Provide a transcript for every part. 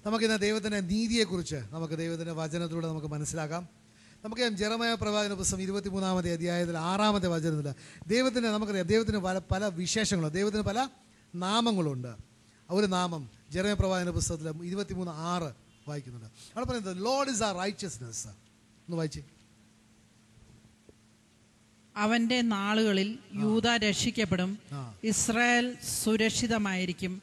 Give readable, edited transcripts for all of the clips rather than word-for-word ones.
നമുക്കിന്ന് ദൈവത്തിൻ്റെ നീതിയെക്കുറിച്ച് നമുക്ക് ദൈവത്തിൻ്റെ വചനത്തിലൂടെ നമുക്ക് മനസ്സിലാക്കാം. നമുക്ക് ജെറമയ പ്രവാചകന്റെ പുസ്തകം 23-ാമത്തെ അധ്യായത്തിൽ 6-ാമത്തെ വചനത്തിൽ ദൈവത്തിന് നമുക്കറിയാം, ദൈവത്തിന് പല വിശേഷങ്ങളും, ദൈവത്തിന് പല നാമങ്ങളുണ്ട്. ഒരു നാമം ജെറമയ പ്രവാചകന്റെ പുസ്തകത്തിൽ 23:6 വായിക്കുന്നുണ്ട്. അവിടെ പറയുന്നത് ലോർഡ് ഈസ് ആർ റൈച്ചസ്നെസ്. ഒന്ന് വായിച്ചേ. അവന്റെ നാളുകളിൽ യൂദ രക്ഷിക്കപ്പെടും, ഇസ്രായേൽ സുരക്ഷിതമായിരിക്കും.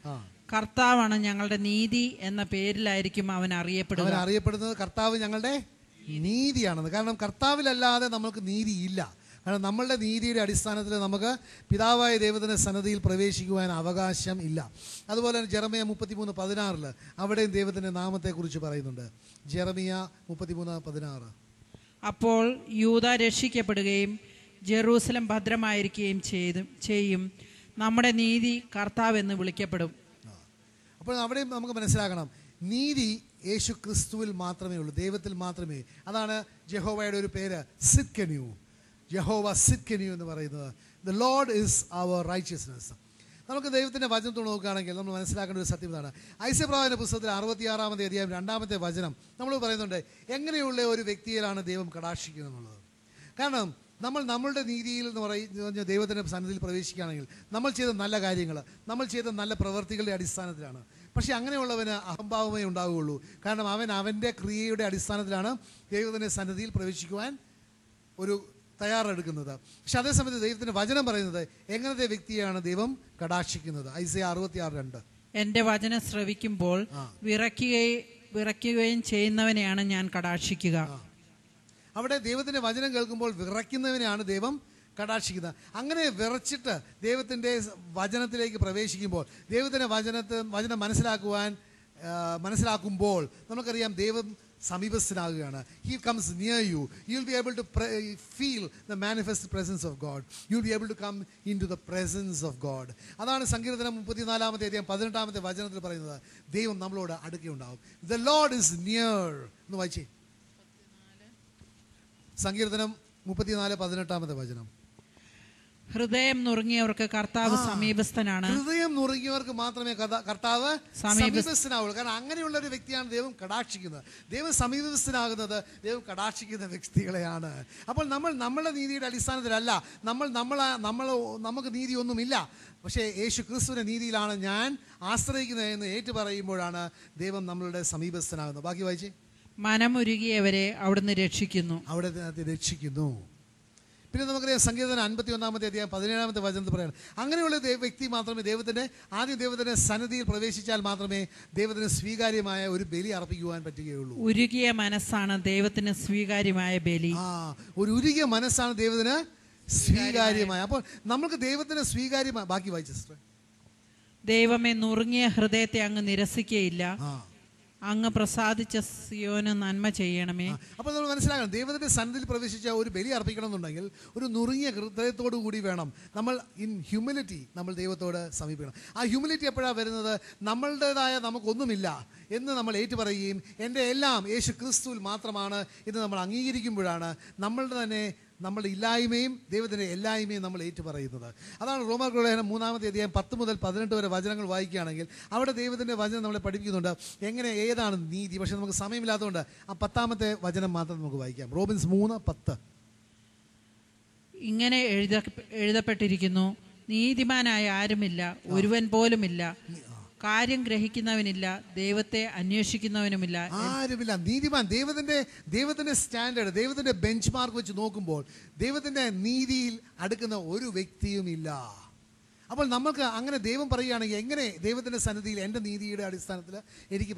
കർത്താവാണ് ഞങ്ങളുടെ നീതി എന്ന പേരിലായിരിക്കും അവൻ അറിയപ്പെടുന്നത്. കർത്താവ് ഞങ്ങളുടെ നീതിയാണെന്ന്. കാരണം കർത്താവിലല്ലാതെ നമ്മൾക്ക് നീതിയില്ല. കാരണം നമ്മളുടെ നീതിയുടെ അടിസ്ഥാനത്തിൽ നമുക്ക് പിതാവായ ദൈവത്തിൻ്റെ സന്നിധിയിൽ പ്രവേശിക്കുവാൻ അവകാശം ഇല്ല. അതുപോലെ തന്നെ ജെറമിയ 33:16 അവിടെയും ദൈവത്തിൻ്റെ നാമത്തെക്കുറിച്ച് പറയുന്നുണ്ട്. ജെറമിയ 33:16 അപ്പോൾ യൂദ രക്ഷിക്കപ്പെടുകയും ജെറൂസലം ഭദ്രമായിരിക്കുകയും ചെയ്യും. നമ്മുടെ നീതി കർത്താവ് എന്ന് വിളിക്കപ്പെടും. അപ്പോൾ അവിടെയും നമുക്ക് മനസ്സിലാക്കണം, നീതി യേശു ക്രിസ്തുവിൽ മാത്രമേ ഉള്ളൂ, ദൈവത്തിൽ മാത്രമേ. അതാണ് യഹോവയുടെ ഒരു പേര്, സിദ്കെന്യു. യഹോവ സിദ്കെന്യു എന്ന് പറയുന്നത്. The Lord is our righteousness. നമുക്ക് ദൈവത്തിൻ്റെ വചനത്തോട് നോക്കുകയാണെങ്കിൽ നമ്മൾ മനസ്സിലാക്കേണ്ട ഒരു സത്യം ഇതാണ്. ഐസയ പ്രവാചകന്റെ പുസ്തകത്തിൽ 66-ാമത്തെ അധ്യായം 2-ാമത്തെ വചനം നമ്മൾ പറയുന്നുണ്ട് എങ്ങനെയുള്ള ഒരു വ്യക്തിയിലാണ് ദൈവം കടാക്ഷിക്കുന്നത് എന്നുള്ളത്. കാരണം നമ്മളുടെ നീതിയിൽ എന്ന് പറയുന്ന ദൈവത്തിൻ്റെ സന്നിധിയിൽ പ്രവേശിക്കുകയാണെങ്കിൽ നമ്മൾ ചെയ്ത നല്ല കാര്യങ്ങൾ, നമ്മൾ ചെയ്ത നല്ല പ്രവൃത്തികളുടെ അടിസ്ഥാനത്തിലാണ്. പക്ഷേ അങ്ങനെയുള്ളവന് അഹംഭാവമേ ഉണ്ടാവുകയുള്ളൂ. കാരണം അവൻ്റെ ക്രിയയുടെ അടിസ്ഥാനത്തിലാണ് ദൈവത്തിൻ്റെ സന്നിധിയിൽ പ്രവേശിക്കുവാൻ ഒരു തയ്യാറെടുക്കുന്നത്. പക്ഷെ അതേസമയത്ത് ദൈവത്തിൻ്റെ വചനം പറയുന്നത് എങ്ങനത്തെ വ്യക്തിയാണ് ദൈവം കടാക്ഷിക്കുന്നത്. ഐസയ 66:2 എൻ്റെ വചനം ശ്രവിക്കുമ്പോൾ വിറയ്ക്കുകയും ചെയ്യുന്നവനെയാണ് ഞാൻ കടാക്ഷിക്കുക. അവിടെ ദൈവത്തിൻ്റെ വചനം കേൾക്കുമ്പോൾ വിറയ്ക്കുന്നവനെയാണ് ദൈവം കടാക്ഷിക്കുന്നത്. അങ്ങനെ വിറച്ചിട്ട് ദൈവത്തിൻ്റെ വചനത്തിലേക്ക് പ്രവേശിക്കുമ്പോൾ, ദൈവത്തിൻ്റെ വചനം മനസ്സിലാക്കുമ്പോൾ നമുക്കറിയാം ദൈവം സമീപസ്ഥനാകുകയാണ്. He comes near you. You'll be able to feel the manifest presence of God. You'll be able to come into the presence of God. അതാണ് സങ്കീർത്തനം 34-ാമത്തെ അധ്യായം 18-ാമത്തെ വചനത്തിൽ പറയുന്നത്. ദൈവം നമ്മളോട് അടുക്കെയുണ്ടാവും. The Lord is near. എന്ന് വായിച്ചേ. സങ്കീർത്തനം 34:18 വചനം. ഹൃദയം നുറുങ്ങിയവർക്ക് കർത്താവ് സമീപസ്ഥനാണ്. ഹൃദയം നുറുങ്ങിയവർക്ക് മാത്രമേ കർത്താവ് സമീപസ്ഥനാവുള്ളൂ. കാരണം അങ്ങനെയുള്ള ഒരു വ്യക്തിയാണ് ദൈവം കടാക്ഷിക്കുന്നത്. ദൈവം സമീപസ്ഥനാകുന്നത് ദൈവം കടാക്ഷിക്കുന്ന വ്യക്തികളെയാണ്. അപ്പോൾ നമ്മളുടെ നീതിയുടെ അടിസ്ഥാനത്തിലല്ല, നമുക്ക് നീതിയൊന്നുമില്ല. പക്ഷേ യേശു ക്രിസ്തുവിൻ്റെ നീതിയിലാണ് ഞാൻ ആശ്രയിക്കുന്നത് എന്ന് ഏറ്റു പറയുമ്പോഴാണ് ദൈവം നമ്മളുടെ സമീപസ്ഥനാകുന്നത്. ബാക്കി വായിച്ചേ. മനമുരുകിയവരെ അവിടുന്ന് രക്ഷിക്കുന്നു. പിന്നെ നമുക്കറിയാം സങ്കീർത്തനം 51-ാമത്തെ അധ്യായം 17-ാമത്തെ വചനത്തിൽ പറയണം, അങ്ങനെയുള്ള വ്യക്തി മാത്രമേ ദൈവത്തിൻ്റെ സന്നിധിയിൽ പ്രവേശിച്ചാൽ മാത്രമേ ദൈവത്തിന് സ്വീകാര്യമായ ഒരു ബലി അർപ്പിക്കുവാൻ പറ്റുകയുള്ളൂ. ഉരുകിയ മനസ്സാണ് ദൈവത്തിന് സ്വീകാര്യമായ ബലി. ഒരു ഉരുകിയ മനസ്സാണ് ദൈവത്തിന് സ്വീകാര്യമായ. അപ്പോൾ നമുക്ക് ദൈവത്തിന് സ്വീകാര്യമായ, ബാക്കി വായിച്ച സിസ്റ്റർ. ദൈവമേ, നുറുങ്ങിയ ഹൃദയത്തെ അങ്ങ് നിരസിക്കുകയില്ല, അങ്ങ് പ്രസാദിച്ച സിയോന് നന്മ ചെയ്യണമേ. അപ്പോൾ നമ്മൾ മനസ്സിലാക്കണം, ദൈവത്തിന്റെ സന്നിധിയിൽ പ്രവേശിച്ച ഒരു ബലി അർപ്പിക്കണം എന്നുണ്ടെങ്കിൽ ഒരു നുറുങ്ങിയ ഹൃദയത്തോടു കൂടി വേണം നമ്മൾ ഇൻ ഹ്യൂമിലിറ്റി നമ്മൾ ദൈവത്തോട് സമീപിക്കണം. ആ ഹ്യൂമിലിറ്റി എപ്പോഴാണ് വരുന്നത്? നമ്മളുടേതായ നമുക്കൊന്നുമില്ല എന്ന് നമ്മൾ ഏറ്റുപറയുകയും എൻ്റെ എല്ലാം യേശു ക്രിസ്തുവിൽ മാത്രമാണ് എന്ന് നമ്മൾ അംഗീകരിക്കുമ്പോഴാണ് നമ്മളുടെ ഇല്ലായ്മയും ദൈവത്തിൻ്റെ എല്ലായ്മയും നമ്മൾ ഏറ്റുപറയുന്നത്. അതാണ് റോമർക്ക് ലേഖനം 3-ാമത്തെ അധ്യായം 10 മുതൽ 18 വരെ വചനങ്ങൾ വായിക്കുകയാണെങ്കിൽ അവിടെ ദൈവത്തിൻ്റെ വചനം നമ്മളെ പഠിപ്പിക്കുന്നുണ്ട് ഏതാണ് നീതി. പക്ഷെ നമുക്ക് സമയമില്ലാത്തതുകൊണ്ട് ആ 10-ാമത്തെ വചനം മാത്രം നമുക്ക് വായിക്കാം. റോമൻസ് 3:10. ഇങ്ങനെ എഴുതപ്പെട്ടിരിക്കുന്നു, നീതിമാനായ ആരുമില്ല, ഒരുവൻ പോലുമില്ല, കാര്യം ഗ്രഹിക്കുന്നവനില്ല, ദൈവത്തെ അന്വേഷിക്കുന്നവനുമില്ല, ആരുമില്ല. നീതിമാൻ ദൈവത്തിന്റെ സ്റ്റാൻഡേർഡ്, ദൈവത്തിന്റെ ബെഞ്ച് മാർക്ക് വെച്ച് നോക്കുമ്പോൾ ദൈവത്തിന്റെ നീതിയിൽ അടുക്കുന്ന ഒരു വ്യക്തിയുമില്ല. അപ്പോൾ നമുക്ക് അങ്ങനെ ദൈവം പറയുകയാണെങ്കിൽ എങ്ങനെ ദൈവത്തിൻ്റെ സന്നിധിയിൽ എൻ്റെ നീതിയുടെ അടിസ്ഥാനത്തിൽ എനിക്ക്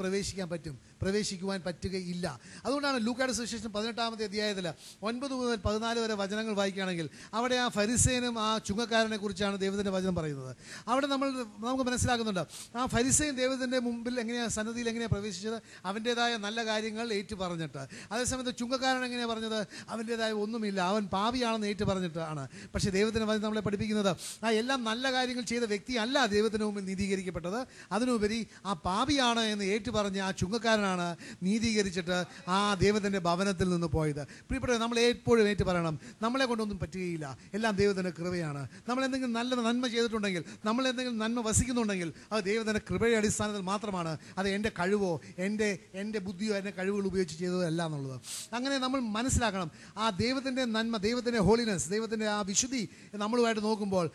പ്രവേശിക്കുവാൻ പറ്റുകയില്ല. അതുകൊണ്ടാണ് ലൂക്കായുടെ സുവിശേഷം 18-ാമത്തെ അധ്യായത്തിൽ 9 മുതൽ 14 വരെ വചനങ്ങൾ വായിക്കുകയാണെങ്കിൽ അവിടെ ആ ഫരിസേനും ആ ചുങ്കക്കാരനെ കുറിച്ചാണ് ദൈവത്തിൻ്റെ വചനം പറയുന്നത്. അവിടെ നമുക്ക് മനസ്സിലാക്കുന്നുണ്ട് ആ ഫരിസേൻ ദൈവത്തിൻ്റെ മുമ്പിൽ സന്നിധിയിൽ എങ്ങനെയാണ് പ്രവേശിച്ചത്? അവൻ്റേതായ നല്ല കാര്യങ്ങൾ ഏറ്റു പറഞ്ഞിട്ട്. അതേസമയത്ത് ചുങ്കക്കാരൻ എങ്ങനെയാണ് പറഞ്ഞത്? അവൻ്റേതായ ഒന്നുമില്ല, അവൻ പാപിയാണെന്ന് ഏറ്റു പറഞ്ഞിട്ടാണ്. പക്ഷേ ദൈവത്തിൻ്റെ വചനം നമ്മളെ പഠിപ്പിക്കുന്നത് ആ എല്ലാം നല്ല കാര്യങ്ങൾ ചെയ്ത വ്യക്തിയല്ല ദൈവത്തിന് മുമ്പിൽ നീതീകരിക്കപ്പെട്ടത്. അതിനുപരി ആ പാപിയാണ് എന്ന് ഏറ്റുപറഞ്ഞ് ആ ചുങ്കക്കാരനാണ് നീതീകരിച്ചിട്ട് ആ ദൈവത്തിൻ്റെ ഭവനത്തിൽ നിന്ന് പോയത്. പ്രിയപ്പെട്ടവരെ, നമ്മൾ എപ്പോഴും ഏറ്റു പറയണം, നമ്മളെ കൊണ്ടൊന്നും പറ്റുകയില്ല, എല്ലാം ദൈവത്തിൻ്റെ കൃപയാണ്. നമ്മൾ എന്തെങ്കിലും നല്ല നന്മ ചെയ്തിട്ടുണ്ടെങ്കിൽ, നമ്മൾ എന്തെങ്കിലും നന്മ വസിക്കുന്നുണ്ടെങ്കിൽ അത് ദൈവത്തിൻ്റെ കൃപയുടെ അടിസ്ഥാനത്തിൽ മാത്രമാണ്. അത് എൻ്റെ കഴിവോ എൻ്റെ ബുദ്ധിയോ എൻ്റെ കഴിവുകൾ ഉപയോഗിച്ച് ചെയ്തതല്ല എന്നുള്ളത്. അങ്ങനെ നമ്മൾ മനസ്സിലാക്കണം. ആ ദൈവത്തിൻ്റെ നന്മ, ദൈവത്തിൻ്റെ ഹോളിനെസ്, ദൈവത്തിൻ്റെ ആ വിശുദ്ധി നമ്മളുമായിട്ട് നോക്കുമ്പോൾ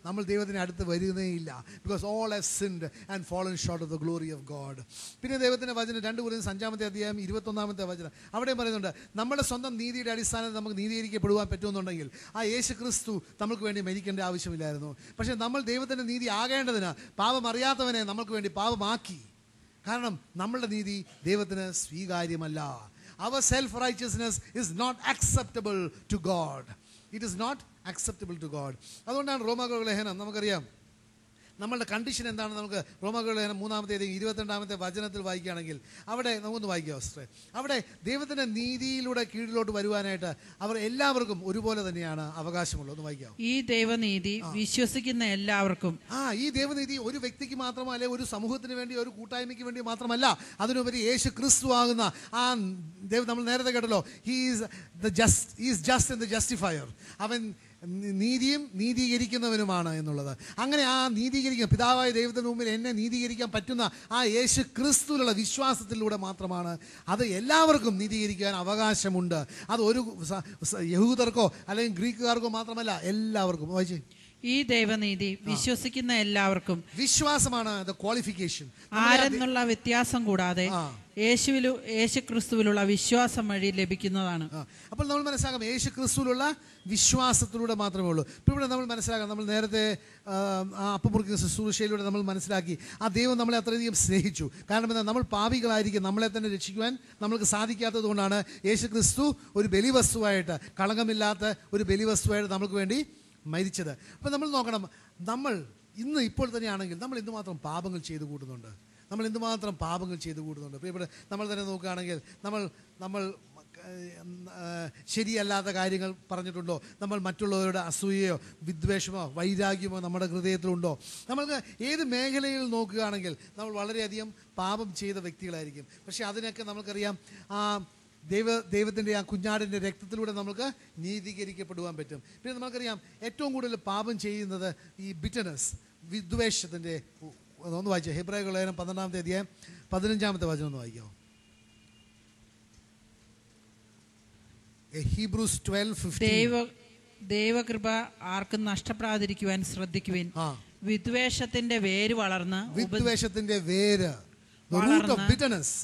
നമ്മൾ ദൈവത്തിന് അടുത്ത് വരുന്നേയില്ല. Because all have sinned and fallen short of the glory of God. പിന്നെ ദൈവത്തിൻ്റെ വചനം 2 Corinthians 5-21 അവിടെ പറയുന്നുണ്ട്, നമ്മുടെ സ്വന്തം നീതിയുടെ അടിസ്ഥാനത്തിൽ നമുക്ക് നീതീകരിക്കപ്പെടുവാൻ പറ്റുമെന്നുണ്ടെങ്കിൽ ആ യേശു ക്രിസ്തു നമുക്ക് വേണ്ടി മരിക്കേണ്ട ആവശ്യമില്ലായിരുന്നു. പക്ഷേ നമ്മൾ ദൈവത്തിൻ്റെ നീതി ആകേണ്ടതിന് പാപം അറിയാത്തവനെ നമുക്ക് വേണ്ടി പാപമാക്കി. കാരണം നമ്മളുടെ നീതി ദൈവത്തിന് സ്വീകാര്യമല്ല. Our self-righteousness is not acceptable to God. It is not acceptable to God. അതുകൊണ്ടാണ് റോമാക്കാരുടെ ലേഖനം, നമുക്കറിയാം നമ്മളുടെ കണ്ടീഷൻ എന്താണ്. നമുക്ക് റോമാക്കാരുടെ ലേഖനം 3-22 വായിക്കുകയാണെങ്കിൽ അവിടെ നമുക്കൊന്ന് വായിക്കാം സിസ്റ്ററെ. അവിടെ ദൈവത്തിൻ്റെ നീതിയിലൂടെ കീഴിലോട്ട് വരുവാനായിട്ട് അവർ എല്ലാവർക്കും ഒരുപോലെ തന്നെയാണ് അവകാശമുള്ളത്. ഒന്ന് വായിക്കാം. ഈ ദൈവനീതി വിശ്വസിക്കുന്ന എല്ലാവർക്കും. ഈ ദൈവനീതി ഒരു വ്യക്തിക്ക് മാത്രമോ അല്ലെ ഒരു സമൂഹത്തിന് വേണ്ടി, ഒരു കൂട്ടായ്മയ്ക്ക് വേണ്ടി മാത്രമല്ല, അതിനുപരി യേശു ക്രിസ്തു ആകുന്ന ആ ദൈവം, നമ്മൾ നേരത്തെ കേട്ടല്ലോ, he is just and the justifier. അവൻ നീതിയും നീതീകരിക്കുന്നവനുമാണ് എന്നുള്ളത്. അങ്ങനെ ആ നീതീകരിക്കുന്ന പിതാവായ ദൈവത്തിന് മുമ്പിൽ എന്നെ നീതീകരിക്കാൻ പറ്റുന്ന ആ യേശു ക്രിസ്തുവിലുള്ള വിശ്വാസത്തിലൂടെ മാത്രമാണ്. അത് എല്ലാവർക്കും നീതീകരിക്കാൻ അവകാശമുണ്ട്. അത് ഒരു യഹൂദർക്കോ അല്ലെങ്കിൽ ഗ്രീക്കുകാർക്കോ മാത്രമല്ല, എല്ലാവർക്കും. വായിച്ചേ. ഈ ദൈവനീതി വിശ്വസിക്കുന്ന എല്ലാവർക്കും. വിശ്വാസമാണ് ദ ക്വാളിഫിക്കേഷൻ. ആരെന്നുള്ള വ്യത്യാസം കൂടാതെ യേശു ക്രിസ്തുവിലുള്ള വിശ്വാസം വഴി ലഭിക്കുന്നതാണ്. അപ്പോൾ നമ്മൾ മനസ്സിലാക്കാം, യേശു ക്രിസ്തുവിലുള്ള വിശ്വാസത്തിലൂടെ മാത്രമേ ഉള്ളൂ. ഇപ്പോൾ ഇവിടെ നമ്മൾ മനസ്സിലാക്കാം, നമ്മൾ നേരത്തെ അപ്പമുറിക്കുന്ന ശുശ്രൂഷയിലൂടെ നമ്മൾ മനസ്സിലാക്കി ആ ദൈവം നമ്മളെ അത്രയധികം സ്നേഹിച്ചു. കാരണം എന്താ, നമ്മൾ പാപികളായിരിക്കും, നമ്മളെ തന്നെ രക്ഷിക്കുവാൻ നമ്മൾക്ക് സാധിക്കാത്തത് കൊണ്ടാണ് യേശു ക്രിസ്തു ഒരു ബലിവസ്തുവായിട്ട്, കളങ്കമില്ലാത്ത ഒരു ബലിവസ്തുവായിട്ട് നമ്മൾക്ക് വേണ്ടി മരിച്ചത്. അപ്പോൾ നമ്മൾ നോക്കണം, നമ്മൾ ഇപ്പോൾ തന്നെയാണെങ്കിൽ നമ്മൾ എന്തുമാത്രം പാപങ്ങൾ ചെയ്തു കൂട്ടുന്നുണ്ട്. പ്രിയപ്പെട്ട, നമ്മൾ തന്നെ നോക്കുകയാണെങ്കിൽ നമ്മൾ ശരിയല്ലാത്ത കാര്യങ്ങൾ പറഞ്ഞിട്ടുണ്ടോ? നമ്മൾ മറ്റുള്ളവരുടെ അസൂയയോ വിദ്വേഷമോ വൈരാഗ്യമോ നമ്മുടെ ഹൃദയത്തിലുണ്ടോ? നമ്മൾക്ക് ഏത് മേഖലയിൽ നോക്കുകയാണെങ്കിൽ നമ്മൾ വളരെയധികം പാപം ചെയ്ത വ്യക്തികളായിരിക്കും. പക്ഷെ അതിനൊക്കെ നമുക്കറിയാം, ദൈവത്തിൻ്റെ ആ കുഞ്ഞാടിൻ്റെ രക്തത്തിലൂടെ നമുക്ക് നീതീകരിക്കപ്പെടുവാൻ പറ്റും. പിന്നെ നമുക്കറിയാം, ഏറ്റവും കൂടുതൽ പാപം ചെയ്യുന്നത് ഈ ബിറ്റർനെസ്, വിദ്വേഷത്തിൻ്റെ. ഒന്ന് വായിച്ചോ, ഹെബ്രായരുടെ ലേഖനം 12-15 ഒന്ന് വായിക്കാമോ? ഹീബ്രൂസ് 12:15. ദൈവകൃപ ആർക്കും നഷ്ടപ്പെടാതിരിക്കുവാൻ ശ്രദ്ധിക്കുവിൻ. വിദ്വേഷത്തിന്റെ വേര് വളർന്ന്, വിദ്വേഷത്തിന്റെ വേര്, റൂട്ട് ഓഫ് ബിറ്റർനെസ്,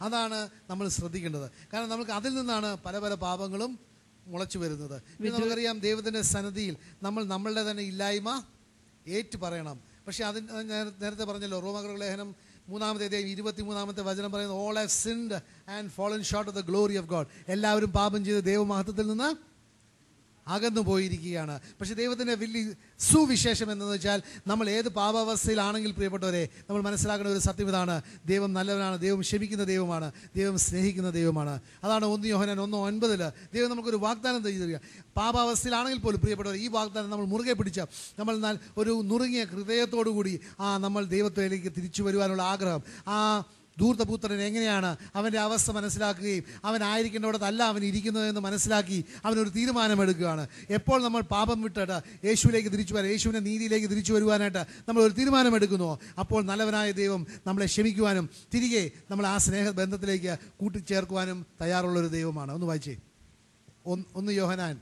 അതാണ് നമ്മൾ ശ്രദ്ധിക്കേണ്ടത്. കാരണം നമുക്ക് അതിൽ നിന്നാണ് പല പല പാപങ്ങളും മുളച്ചു വരുന്നത്. നമുക്കറിയാം, ദൈവത്തിൻ്റെ സന്നിധിയിൽ നമ്മളുടെ തന്നെ ഇല്ലായ്മ ഏറ്റു പറയണം. പക്ഷെ നേരത്തെ പറഞ്ഞല്ലോ, റോമാക്കാരുടെ ലേഖനം 3-23 പറയുന്നത്, all have sinned and fallen short of the glory of God. എല്ലാവരും പാപം ചെയ്ത് ദൈവമഹത്വത്തിൽ നിന്ന് അകന്നു പോയിരിക്കുകയാണ്. പക്ഷെ ദൈവത്തിൻ്റെ വലിയ സുവിശേഷം എന്തെന്ന് വെച്ചാൽ, നമ്മൾ ഏത് പാപാവസ്ഥയിലാണെങ്കിൽ പ്രിയപ്പെട്ടവരെ, നമ്മൾ മനസ്സിലാക്കുന്ന ഒരു സത്യം ഇതാണ്: ദൈവം നല്ലവനാണ്, ദൈവം ക്ഷമിക്കുന്ന ദൈവമാണ്, ദൈവം സ്നേഹിക്കുന്ന ദൈവമാണ്. അതാണ് 1 യോഹന്നാൻ 1:9 ദൈവം നമുക്കൊരു വാഗ്ദാനം തരിക. പാപാവസ്ഥയിലാണെങ്കിൽ പോലും പ്രിയപ്പെട്ടവർ, ഈ വാഗ്ദാനം നമ്മൾ മുറുകെ പിടിച്ച, നമ്മൾ ഒരു നുറുങ്ങിയ ഹൃദയത്തോടു കൂടി നമ്മൾ ദൈവത്തിലേക്ക് തിരിച്ചു വരുവാനുള്ള ആഗ്രഹം, ധൂർത്തപുത്രൻ എങ്ങനെയാണ് അവൻ്റെ അവസ്ഥ മനസ്സിലാക്കുകയും അവനായിരിക്കേണ്ടവിടത്തല്ല അവൻ ഇരിക്കുന്നതെന്ന് മനസ്സിലാക്കി അവനൊരു തീരുമാനമെടുക്കുകയാണ്. എപ്പോൾ നമ്മൾ പാപം വിട്ടിട്ട് യേശുവിലേക്ക് തിരിച്ചു വരാൻ, യേശുവിൻ്റെ നീതിയിലേക്ക് തിരിച്ചു വരുവാനായിട്ട് നമ്മൾ ഒരു തീരുമാനമെടുക്കുന്നുവോ, അപ്പോൾ നല്ലവനായ ദൈവം നമ്മളെ ക്ഷമിക്കുവാനും തിരികെ നമ്മൾ ആ സ്നേഹബന്ധത്തിലേക്ക് കൂട്ടിച്ചേർക്കുവാനും തയ്യാറുള്ളൊരു ദൈവമാണ്. ഒന്ന് വായിച്ചേ, 1 യോഹന്നാൻ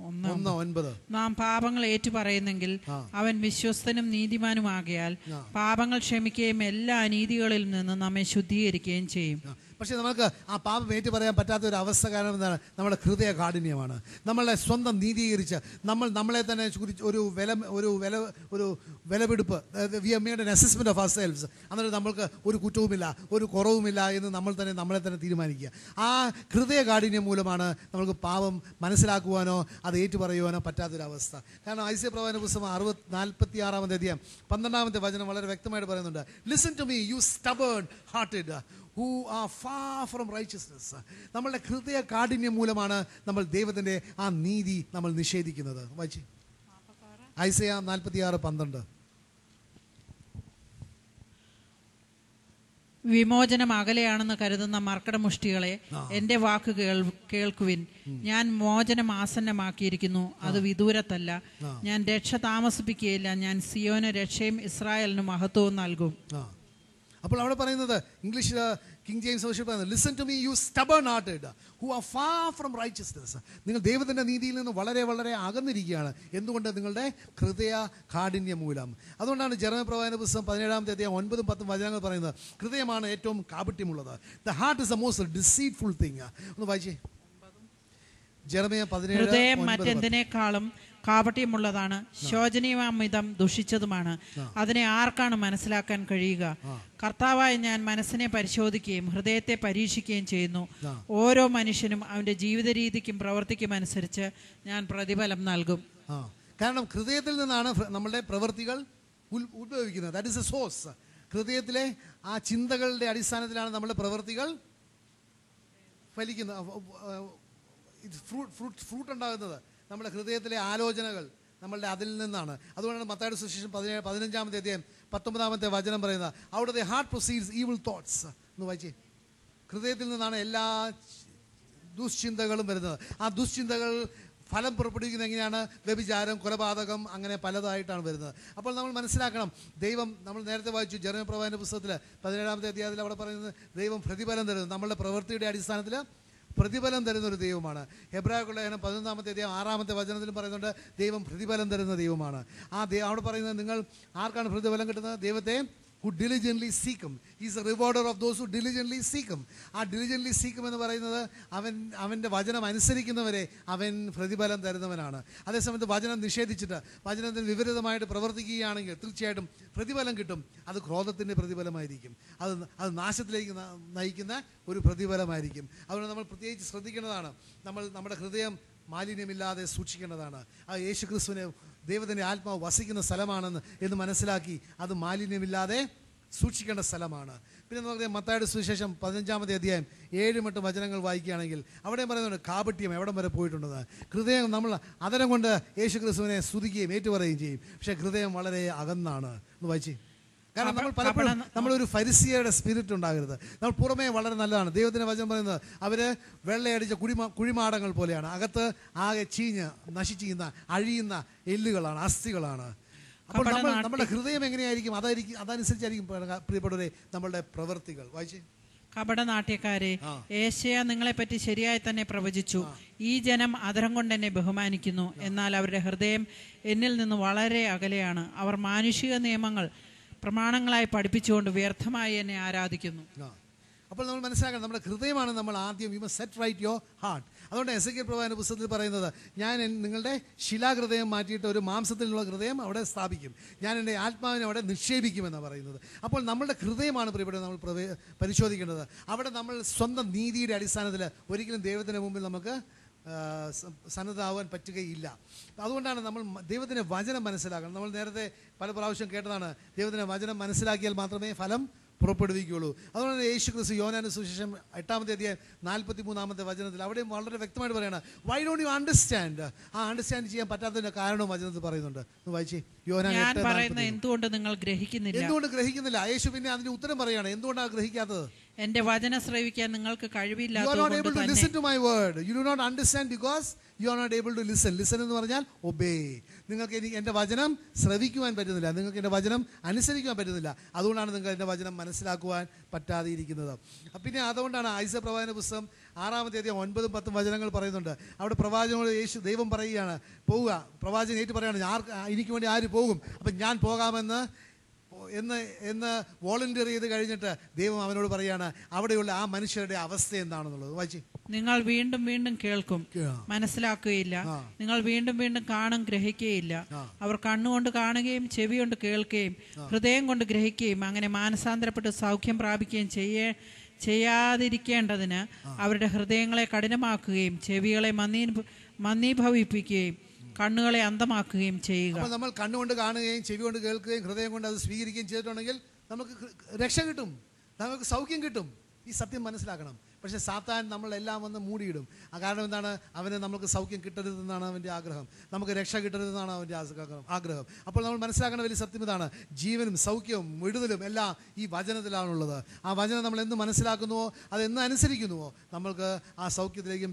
1:9. നാം പാപങ്ങൾ ഏറ്റുപറയുന്നെങ്കിൽ അവൻ വിശ്വസ്തനും നീതിമാനുമാകയാൽ പാപങ്ങൾ ക്ഷമിക്കുകയും എല്ലാ അനീതികളിൽ നിന്ന് നമ്മെ ശുദ്ധീകരിക്കുകയും ചെയ്യും. പക്ഷേ നമുക്ക് ആ പാപം ഏറ്റു പറയാൻ പറ്റാത്ത ഒരു അവസ്ഥ. കാരണം എന്താണ്? നമ്മുടെ ഹൃദയ കാഠിന്യമാണ്. നമ്മളെ സ്വന്തം നീതീകരിച്ച് നമ്മളെ തന്നെ ഒരു വിലപിടിപ്പ്, we have made an assessment of ourselves. എന്നിട്ട് നമ്മൾക്ക് ഒരു കുറ്റവുമില്ല, ഒരു കുറവുമില്ല എന്ന് നമ്മളെ തന്നെ തീരുമാനിക്കുക. ആ ഹൃദയ കാഠിന്യം മൂലമാണ് നമുക്ക് പാപം മനസ്സിലാക്കുവാനോ അത് ഏറ്റുപറയുവാനോ പറ്റാത്തൊരവസ്ഥ. കാരണം ഐസയ പ്രവാചകന്റെ പുസ്തകം 46-12 വളരെ വ്യക്തമായിട്ട് പറയുന്നുണ്ട്, listen to me you stubborn hearted who are far from righteousness. നമ്മളുടെ ഹൃദയ കാഠിന്യം മൂലമാണ് നമ്മൾ ദൈവത്തിൻ്റെ ആ നീതി നമ്മൾ നിഷേധിക്കുന്നത്. വായിച്ചേ, ഐസയ 46:12. വിമോചനം അകലെയാണെന്ന് കരുതുന്ന മർക്കടമുഷ്ടികളെ, എന്റെ വാക്ക് കേൾക്കുവിൻ. ഞാൻ മോചനം ആസന്നമാക്കിയിരിക്കുന്നു, അത് വിദൂരത്തല്ല. ഞാൻ രക്ഷ താമസിപ്പിക്കുകയില്ല. ഞാൻ സിയോന് രക്ഷയും ഇസ്രായേലിന് മഹത്വവും നൽകും. അപ്പോൾ അവിടെ പറയുന്നത് ഇംഗ്ലീഷിൽ കിങ് ജെയിംസ് വേർഷൻ പറയുന്നത്, listen to me you stubborn hearted who are far from righteousness. നിങ്ങൾ ദൈവത്തിൻ്റെ നീതിയിൽ നിന്ന് വളരെ വളരെ അകന്നിരിക്കുകയാണ്. എന്തുകൊണ്ട്? നിങ്ങളുടെ ഹൃദയ കാഠിന്യം മൂലം. അതുകൊണ്ടാണ് ജെറമ്യ പ്രവാചകന്റെ പുസ്തകം 17-ാമത്തെ അധ്യായം 9-10 വചനങ്ങൾ പറയുന്നത്, ഹൃദയമാണ് ഏറ്റവും കാപട്യമുള്ളത്. The heart is the most deceitful thing. ഒന്ന് വായിച്ചേ, ജെറമ്യ 17. ഹൃദയം മറ്റെന്തിനേക്കാളും കാപട്യമുള്ളതാണ്, ശോചനീയമിതം ദുഷിച്ചതുമാണ്. അതിനെ ആർക്കാണ് മനസ്സിലാക്കാൻ കഴിയുക? കർത്താവായ ഞാൻ മനസ്സിനെ പരിശോധിക്കുകയും ഹൃദയത്തെ പരീക്ഷിക്കുകയും ചെയ്യുന്നു. ഓരോ മനുഷ്യനും അവന്റെ ജീവിത രീതിക്കും പ്രവൃത്തിക്കും അനുസരിച്ച് ഞാൻ പ്രതിഫലം നൽകും. കാരണം ഹൃദയത്തിൽ നിന്നാണ് നമ്മളുടെ പ്രവൃത്തികൾ ഉത്ഭവിക്കുന്നത്. That is A source. ഹൃദയത്തിലെ ആ ചിന്തകളുടെ അടിസ്ഥാനത്തിലാണ് നമ്മളുടെ പ്രവൃത്തികൾ ഫലിക്കുന്നത്, ഫ്രൂട്ട് ഉണ്ടാകുന്നത്. നമ്മുടെ ഹൃദയത്തിലെ ആലോചനകൾ നമ്മളുടെ അതിൽ നിന്നാണ്. അതുകൊണ്ടാണ് മത്തായിയുടെ സുവിശേഷം 15-ാമത്തെ അധ്യായം 19-ാമത്തെ വചനം പറയുന്നത്, അവിടെ the heart proceeds evil thoughts. എന്ന് വായിച്ചേ, ഹൃദയത്തിൽ നിന്നാണ് എല്ലാ ദുശ്ചിന്തകളും വരുന്നത്. ആ ദുശ്ചിന്തകൾ ഫലം പുറപ്പെടുവിക്കുന്നത് എങ്ങനെയാണ്? വ്യഭിചാരം, കൊലപാതകം, അങ്ങനെ പലതായിട്ടാണ് വരുന്നത്. അപ്പോൾ നമ്മൾ മനസ്സിലാക്കണം, ദൈവം, നമ്മൾ നേരത്തെ വായിച്ചു ജെറമ്യ പ്രവാചകന്റെ പുസ്തകത്തിൽ 17-ാമത്തെ അധ്യായത്തിൽ അവിടെ പറയുന്നത്, ദൈവം പ്രതിഫലം തരുന്നത് നമ്മളുടെ പ്രവൃത്തിയുടെ അടിസ്ഥാനത്തിൽ പ്രതിഫലം തരുന്ന ഒരു ദൈവമാണ്. ഹെബ്രായർക്കുള്ള ലേഖനം 11-ാമത്തെ അധ്യായം 6-ാമത്തെ വചനത്തിലും പറയുന്നുണ്ട്, ദൈവം പ്രതിഫലം തരുന്ന ദൈവമാണ്. അവിടെ പറയുന്നത്, നിങ്ങൾ ആർക്കാണ് പ്രതിഫലം കിട്ടുന്നത്? ദൈവത്തെ who diligently seek him. He is a rewarder of those who diligently seek him. ആ diligently seek him എന്ന് പറയുന്നത് അവൻ്റെ വചനം അനുസരിക്കുന്നവരെ അവൻ പ്രതിഫലം തരുന്നവനാണ്. അതേസമയത്ത് വചനം നിഷേധിച്ചിട്ട് വചനത്തിന് വിപരീതമായിട്ട് പ്രവർത്തിക്കുകയാണെങ്കിൽ തീർച്ചയായിട്ടും പ്രതിഫലം കിട്ടും. അത് ക്രോധത്തിൻ്റെ പ്രതിഫലമായിരിക്കും. അത് നാശത്തിലേക്ക് നയിക്കുന്ന ഒരു പ്രതിഫലമായിരിക്കും. അതുകൊണ്ട് നമ്മൾ പ്രത്യേകിച്ച് ശ്രദ്ധിക്കേണ്ടതാണ്. നമ്മുടെ ഹൃദയം മാലിന്യമില്ലാതെ സൂക്ഷിക്കേണ്ടതാണ്. ആ യേശുക്രിസ്തുവിനെ ദൈവത്തിൻ്റെ ആത്മാവ് വസിക്കുന്ന സ്ഥലമാണെന്ന് എന്ന് മനസ്സിലാക്കി അത് മാലിന്യമില്ലാതെ സൂക്ഷിക്കേണ്ട സ്ഥലമാണ്. പിന്നെ നമുക്ക് മത്തായിയുടെ സുവിശേഷം 15-ാമത്തെ അധ്യായം 7-8 വചനങ്ങൾ വായിക്കുകയാണെങ്കിൽ അവിടെ പറയുന്നുണ്ട് കാപട്യം എവിടം വരെ പോയിട്ടുണ്ടെന്ന്. ഹൃദയം, നമ്മൾ അതരം കൊണ്ട് യേശുക്രിസ്തുവിനെ സ്തുതിക്കുകയും ഏറ്റുപറയുകയും ചെയ്യും, പക്ഷേ ഹൃദയം വളരെ അകന്നാണ്. ഒന്ന് വായിച്ചേ. കാരണം നമ്മൾ പലപ്പോഴും നമ്മളൊരു ഫരിസിയയുടെ സ്പിരിറ്റ് ഉണ്ടാകരുത്. നമ്മൾ പുറമേ വളരെ നല്ലതാണ്. ദൈവത്തിൻ്റെ വചനം പറയുന്നത് അവർ വെള്ളയടിച്ച കുഴിമാടങ്ങൾ പോലെയാണ്, അകത്ത് ആകെ ചീഞ്ഞ് നശിച്ചിരിക്കുന്ന അഴിയുന്ന എല്ലുകളാണ്, അസ്ഥികളാണ്. അപ്പോൾ നമ്മുടെ ഹൃദയം എങ്ങനെയായിരിക്കും? അതനുസരിച്ചായിരിക്കും പ്രിയപ്പെട്ടവരെ നമ്മളുടെ പ്രവൃത്തികൾ. വായിച്ചേ. കപടനാട്യക്കാരെ, ഏശയ്യാ നിങ്ങളെപ്പറ്റി ശരിയായി തന്നെ പ്രവചിച്ചു. ഈ ജനം അധരം കൊണ്ട് എന്നെ ബഹുമാനിക്കുന്നു, എന്നാൽ അവരുടെ ഹൃദയം എന്നിൽ നിന്ന് വളരെ അകലെയാണ്. അവർ മാനുഷിക നിയമങ്ങൾ പ്രമാണങ്ങളായി പഠിപ്പിച്ചുകൊണ്ട് വ്യർത്ഥമായി എന്നെ ആരാധിക്കുന്നു. അപ്പോൾ നമ്മൾ മനസ്സിലാക്കണം, നമ്മുടെ ഹൃദയമാണ് നമ്മൾ ആദ്യം, you must set write your heart. അതുകൊണ്ട് എസെക്കിയേൽ പ്രവാചകന്റെ പുസ്തകത്തിൽ പറയുന്നത്, ഞാൻ നിങ്ങളുടെ ശിലാഹൃദയം മാറ്റിയിട്ട് ഒരു മാംസത്തിലുള്ള ഹൃദയം അവിടെ സ്ഥാപിക്കും, ഞാൻ എൻ്റെ ആത്മാവിനെ അവിടെ നിക്ഷേപിക്കുമെന്നാണ് പറയുന്നത്. അപ്പോൾ നമ്മുടെ ഹൃദയമാണ് പ്രിയപ്പെട്ടത് നമ്മൾ പരിശോധിക്കേണ്ടത്. അവിടെ നമ്മൾ സ്വന്തം നീതിയുടെ അടിസ്ഥാനത്തിൽ ഒരിക്കലും ദൈവത്തിൻ്റെ മുമ്പിൽ നമുക്ക് സന്നദ്ധമാവാൻ പറ്റുകയില്ല. അതുകൊണ്ടാണ് നമ്മൾ ദൈവത്തിൻ്റെ വചനം മനസ്സിലാക്കണം. നമ്മൾ നേരത്തെ പല പ്രാവശ്യം കേട്ടതാണ്, ദൈവത്തിൻ്റെ വചനം മനസ്സിലാക്കിയാൽ മാത്രമേ ഫലം പുറപ്പെടുവിക്കുകയുള്ളൂ. അതുകൊണ്ട് യേശുക്രിസ്തു യോഹന്നാന്റെ സുവിശേഷം 8-ാമത്തെ അധ്യായം 43-ാമത്തെ വചനത്തിൽ അവിടെയും വളരെ വ്യക്തമായിട്ട് പറയണം, വൈ ഡോണ്ട് യു അണ്ടർസ്റ്റാൻഡ്? ആ അണ്ടർസ്റ്റാൻഡ് ചെയ്യാൻ പറ്റാത്തതിന്റെ കാരണവും വചനത്തിൽ പറയുന്നുണ്ട്. വായിച്ചേ, യോഹന്നാൻ പറയുന്നത് എന്തുകൊണ്ട് നിങ്ങൾ ഗ്രഹിക്കുന്നില്ല? എന്തുകൊണ്ട് ഗ്രഹിക്കുന്നില്ല? യേശു പിന്നെ അതിന് ഉത്തരം പറയുകയാണ്, എന്തുകൊണ്ടാണ് ഗ്രഹിക്കാത്തത്? എന്റെ വചനം ശ്രവിക്കാൻ നിങ്ങൾക്ക് കഴിവില്ല. You are not able to listen to my word. You do not understand because you are not able to listen. Listen എന്ന് പറഞ്ഞാൽ obey. നിങ്ങൾക്ക് എൻ്റെ വചനം ശ്രവിക്കുവാൻ പറ്റുന്നില്ല, നിങ്ങൾക്ക് എൻ്റെ വചനം അനുസരിക്കുവാൻ പറ്റുന്നില്ല. അതുകൊണ്ടാണ് നിങ്ങൾക്ക് എൻ്റെ വചനം മനസ്സിലാക്കുവാൻ പറ്റാതെ ഇരിക്കുന്നത്. പിന്നെ അതുകൊണ്ടാണ് ഐസ പ്രവാചകന്റെ പുസ്തകം 6-ാമത്തെ അധ്യായം 9-10 വചനങ്ങൾ പറയുന്നുണ്ട്. അവിടെ പ്രവാചകനോട് ദൈവം പറയുകയാണ്, പോവുക. പ്രവാചകൻ ഏറ്റു പറയുകയാണ്, എനിക്ക് വേണ്ടി ആര് പോകും? അപ്പം ഞാൻ പോകാമെന്ന് എന്ന് വോളണ്ടിയർ ചെയ്ത് കഴിഞ്ഞിട്ട് ദൈവം അവനോട് പറയാണ്, അവിടെയുള്ള ആ മനുഷ്യരുടെ അവസ്ഥ എന്താണെന്നുള്ളത്. വായിച്ചേ. നിങ്ങൾ വീണ്ടും വീണ്ടും കേൾക്കും, മനസ്സിലാക്കുകയില്ല. നിങ്ങൾ വീണ്ടും വീണ്ടും കാണും, ഗ്രഹിക്കുകയില്ല. അവർ കണ്ണുകൊണ്ട് കാണുകയും ചെവി കൊണ്ട് കേൾക്കുകയും ഹൃദയം കൊണ്ട് ഗ്രഹിക്കുകയും അങ്ങനെ മാനസാന്തരപ്പെട്ട് സൗഖ്യം പ്രാപിക്കുകയും ചെയ്യാതിരിക്കേണ്ടതിന് അവരുടെ ഹൃദയങ്ങളെ കഠിനമാക്കുകയും ചെവികളെ മന്ദീഭവിപ്പിക്കുകയും കണ്ണുകളെ അന്ധമാക്കുകയും ചെയ്യുക. അപ്പോൾ നമ്മൾ കണ്ണുകൊണ്ട് കാണുകയും ചെവി കൊണ്ട് കേൾക്കുകയും ഹൃദയം കൊണ്ട് അത് സ്വീകരിക്കുകയും ചെയ്തിട്ടുണ്ടെങ്കിൽ നമുക്ക് രക്ഷ കിട്ടും, നമുക്ക് സൗഖ്യം കിട്ടും. ഈ സത്യം മനസ്സിലാക്കണം. പക്ഷേ സാത്താൻ നമ്മളെല്ലാം വന്ന് മൂടിയിടും. കാരണം എന്താണ്? അവന് നമുക്ക് സൗഖ്യം കിട്ടരുതെന്നാണ് അവൻ്റെ ആഗ്രഹം, നമുക്ക് രക്ഷ കിട്ടരുതെന്നാണ് അവൻ്റെ ആഗ്രഹം. അപ്പോൾ നമ്മൾ മനസ്സിലാക്കേണ്ട വലിയ സത്യം ഇതാണ്: ജീവനും സൗഖ്യവും വിടുതലും എല്ലാം ഈ വചനത്തിലാണുള്ളത്. ആ വചനം നമ്മൾ എന്ന് മനസ്സിലാക്കുന്നുവോ, അതെന്ന് അനുസരിക്കുന്നുവോ, നമ്മൾക്ക് ആ സൗഖ്യത്തിലേക്കും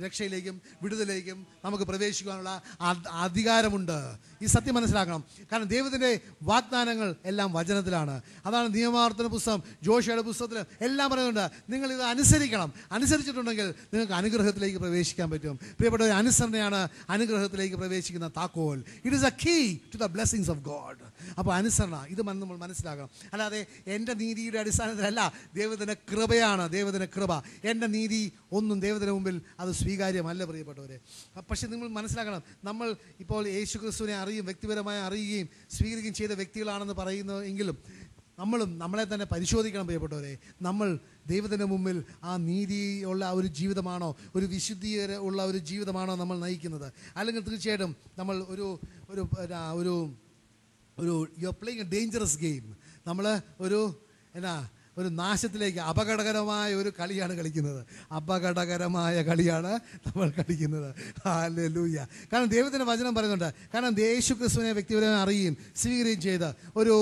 രക്ഷയിലേക്കും വിടുതലേക്കും നമുക്ക് പ്രവേശിക്കാനുള്ള അധികാരമുണ്ട്. ഈ സത്യം മനസ്സിലാക്കണം. കാരണം ദൈവത്തിൻ്റെ വാഗ്ദാനങ്ങൾ എല്ലാം വചനത്തിലാണ്. അതാണ് നിയമാവർത്തന പുസ്തകം, ജോഷയുടെ പുസ്തകത്തിൽ എല്ലാം പറയുന്നുണ്ട്. നിങ്ങൾ ഇത് അനുസരിച്ചിട്ടുണ്ടെങ്കിൽ നിങ്ങൾക്ക് അനുഗ്രഹത്തിലേക്ക് പ്രവേശിക്കാൻ പറ്റും. പ്രിയപ്പെട്ട ഒരു അനുസരണയാണ് അനുഗ്രഹത്തിലേക്ക് പ്രവേശിക്കുന്ന താക്കോൽ. It is a key to the blessings of God. അപ്പോൾ അനുസരണ ഇത് നമ്മൾ മനസ്സിലാക്കണം. അല്ലാതെ എൻ്റെ നീതിയുടെ അടിസ്ഥാനത്തിലല്ല, ദൈവത്തിൻ്റെ കൃപയാണ്. ദൈവത്തിൻ്റെ കൃപ, എൻ്റെ നീതി ഒന്നും ദൈവത്തിന് മുമ്പിൽ അത് സ്വീകാര്യമല്ല പ്രിയപ്പെട്ടവരെ. പക്ഷേ നിങ്ങൾ മനസ്സിലാക്കണം, നമ്മൾ ഇപ്പോൾ യേശു ക്രിസ്തുവിനെ വ്യക്തിപരമായി അറിയുകയും സ്വീകരിക്കുകയും ചെയ്ത വ്യക്തികളാണെന്ന് പറയുന്നതെങ്കിലും നമ്മളും നമ്മളെ തന്നെ പരിശോധിക്കണം പ്രിയപ്പെട്ടവരെ. നമ്മൾ ദൈവത്തിൻ്റെ മുമ്പിൽ ആ നീതിയുള്ള ഒരു ജീവിതമാണോ, ഒരു വിശുദ്ധി ഉള്ള ഒരു ജീവിതമാണോ നമ്മൾ നയിക്കുന്നത്? അല്ലെങ്കിൽ തീർച്ചയായിട്ടും നമ്മൾ ഒരു you are playing A dangerous game. നമ്മൾ ഒരു നാശത്തിലേക്ക്, അപകടകരമായ ഒരു കളിയാണ് കളിക്കുന്നത്. അപകടകരമായ കളിയാണ് നമ്മൾ കളിക്കുന്നത്. ഹല്ലേലൂയ. കാരണം ദൈവത്തിൻ്റെ വചനം പറയുന്നുണ്ട്. കാരണം യേശു ക്രിസ്തുവിനെ വ്യക്തിപരമായി അറിയുകയും സ്വീകരിക്കുകയും ചെയ്ത ഒരു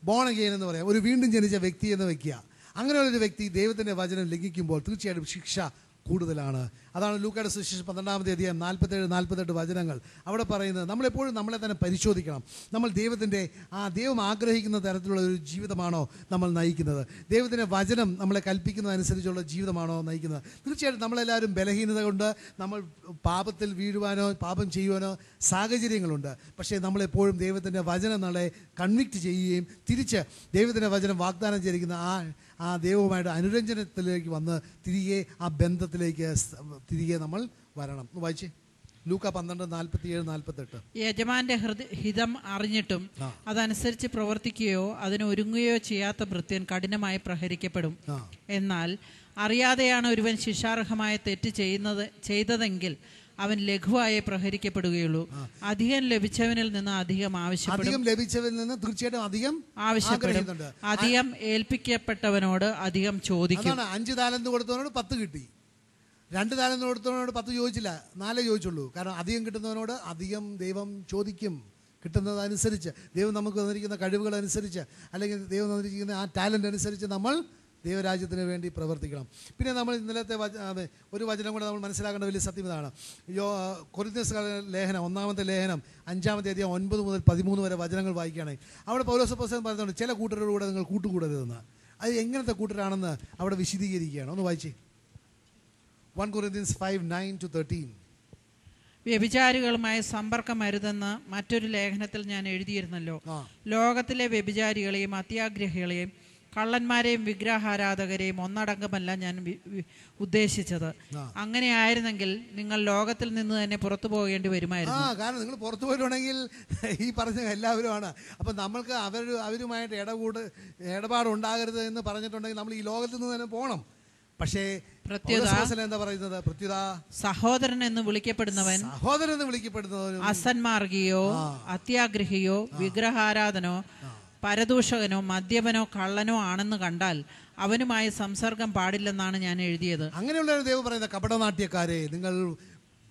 ബോൺ അഗെയിൻ എന്ന് പറയാം, ഒരു വീണ്ടും ജനിച്ച വ്യക്തി എന്ന് വയ്ക്കുക. അങ്ങനെയുള്ളൊരു വ്യക്തി ദൈവത്തിൻ്റെ വചനം ലംഘിക്കുമ്പോൾ തീർച്ചയായിട്ടും ശിക്ഷ കൂടുതലാണ്. അതാണ് ലൂക്കയുടെ സുവിശേഷം 12-ാമത്തെ അധ്യായം 47-48 വചനങ്ങൾ. അവിടെ പറയുന്നത് നമ്മളെപ്പോഴും നമ്മളെ തന്നെ പരിശോധിക്കണം. നമ്മൾ ദൈവം ആഗ്രഹിക്കുന്ന തരത്തിലുള്ള ഒരു ജീവിതമാണോ നമ്മൾ നയിക്കുന്നത്? ദൈവത്തിൻ്റെ വചനം നമ്മളെ കൽപ്പിക്കുന്നതനുസരിച്ചുള്ള ജീവിതമാണോ നയിക്കുന്നത്? തീർച്ചയായിട്ടും നമ്മളെല്ലാവരും ബലഹീനത കൊണ്ട് നമ്മൾ പാപത്തിൽ വീഴുവാനോ പാപം ചെയ്യുവാനോ സാഹചര്യങ്ങളുണ്ട്. പക്ഷേ നമ്മളെപ്പോഴും ദൈവത്തിൻ്റെ വചനം നമ്മളെ കൺവിക്റ്റ് ചെയ്യുകയും തിരിച്ച് ദൈവത്തിൻ്റെ വചനം വാഗ്ദാനം ചെയ്തിരിക്കുന്ന ആ ദൈവവുമായിട്ട് അനുരഞ്ജനത്തിലേക്ക് വന്ന് തിരികെ ആ ബന്ധത്തിലേക്ക് തിരികെ നമ്മൾ വരണം. വായിച്ചേ, ലൂക്ക 12:47-48. യജമാന്റെ ഹിതം അറിഞ്ഞിട്ടും അതനുസരിച്ച് പ്രവർത്തിക്കുകയോ അതിന് ഒരുങ്ങുകയോ ചെയ്യാത്ത ഭൃത്യൻ കഠിനമായി പ്രഹരിക്കപ്പെടും. എന്നാൽ അറിയാതെയാണ് ഒരുവൻ ശിക്ഷാർഹമായ തെറ്റ് ചെയ്തതെങ്കിൽ അവൻ ലഘുവായി പ്രഹരിക്കപ്പെടുകയുള്ളൂ. അധികം ലഭിച്ചവനിൽ നിന്ന് അധികം ആവശ്യപ്പെടും. തീർച്ചയായിട്ടും അധികം ആവശ്യപ്പെടും. അധികം ഏൽപ്പിക്കപ്പെട്ടവനോട് അധികം ചോദിക്കും. 5 താലന്ത് കൊടുത്തവനോട് 10 കിട്ടി. 2 താലന്ത് കൊടുത്തവനോട് 10 ചോദിച്ചില്ല, 4 ചോദിച്ചുള്ളൂ. കാരണം അധികം കിട്ടുന്നവനോട് അധികം ദൈവം ചോദിക്കും. കിട്ടുന്നതനുസരിച്ച്, ദൈവം നമുക്ക് തന്നിരിക്കുന്ന കഴിവുകൾ അനുസരിച്ച്, അല്ലെങ്കിൽ ദൈവം തന്നിരിക്കുന്ന ആ ടാലൻ്റ് അനുസരിച്ച് നമ്മൾ ദൈവരാജ്യത്തിന് വേണ്ടി പ്രവർത്തിക്കണം. പിന്നെ നമ്മൾ ഇന്നലത്തെ ഒരു വചനം കൂടെ നമ്മൾ മനസ്സിലാക്കേണ്ട വലിയ സത്യം ഇതാണ്. കൊരിന്ത്യസ് ലേഖനം 1-ാമത്തെ ലേഖനം 5-ാമത്തെ അധ്യായം 9 മുതൽ 13 വരെ വചനങ്ങൾ വായിക്കുകയാണെങ്കിൽ അവിടെ പൗലോസ് അപ്പോസ്തലൻ പറയുന്നുണ്ട്, ചില കൂട്ടരുടെ കൂടെ നിങ്ങൾ കൂട്ടുകൂടരുതെന്ന്. അത് എങ്ങനത്തെ കൂട്ടരാണെന്ന് അവിടെ വിശദീകരിക്കുകയാണ്. ഒന്ന് വായിച്ചേ, 1 Corinthians 5:9-13. വ്യഭിചാരികളുമായി സമ്പർക്കമരുതെന്ന് മറ്റൊരു ലേഖനത്തിൽ ഞാൻ എഴുതിയിരുന്നല്ലോ. ലോകത്തിലെ വ്യഭിചാരികളെയും അത്യാഗ്രഹികളെയും കള്ളന്മാരെയും വിഗ്രഹാരാധകരെയും ഒന്നടങ്കമല്ല ഞാൻ ഉദ്ദേശിച്ചത്. അങ്ങനെ ആയിരുന്നെങ്കിൽ നിങ്ങൾ ലോകത്തിൽ നിന്ന് തന്നെ പുറത്തു പോകേണ്ടി വരുമായിരുന്നു. കാരണം നിങ്ങൾ പുറത്തു പോയിട്ടുണ്ടെങ്കിൽ ഈ പറഞ്ഞ എല്ലാവരുമാണ്. അപ്പം നമ്മൾക്ക് അവരുമായിട്ട് ഇടപാടുണ്ടാകരുത് എന്ന് പറഞ്ഞിട്ടുണ്ടെങ്കിൽ നമ്മൾ ഈ ലോകത്തിൽ നിന്ന് തന്നെ പോകണം. പക്ഷേ എന്താ പറയുന്നത്? പ്രത്യുത സഹോദരൻ എന്ന് വിളിക്കപ്പെടുന്നവൻ അസന്മാർഗിയോ അത്യാഗ്രഹിയോ വിഗ്രഹാരാധനോ പരദൂഷകനോ മദ്യപനോ കള്ളനോ ആണെന്ന് കണ്ടാൽ അവനുമായി സംസർഗം പാടില്ലെന്നാണ് ഞാൻ എഴുതിയത്. അങ്ങനെയുള്ള ദൈവം പറയുന്ന കപടനാട്യക്കാരെ, നിങ്ങൾ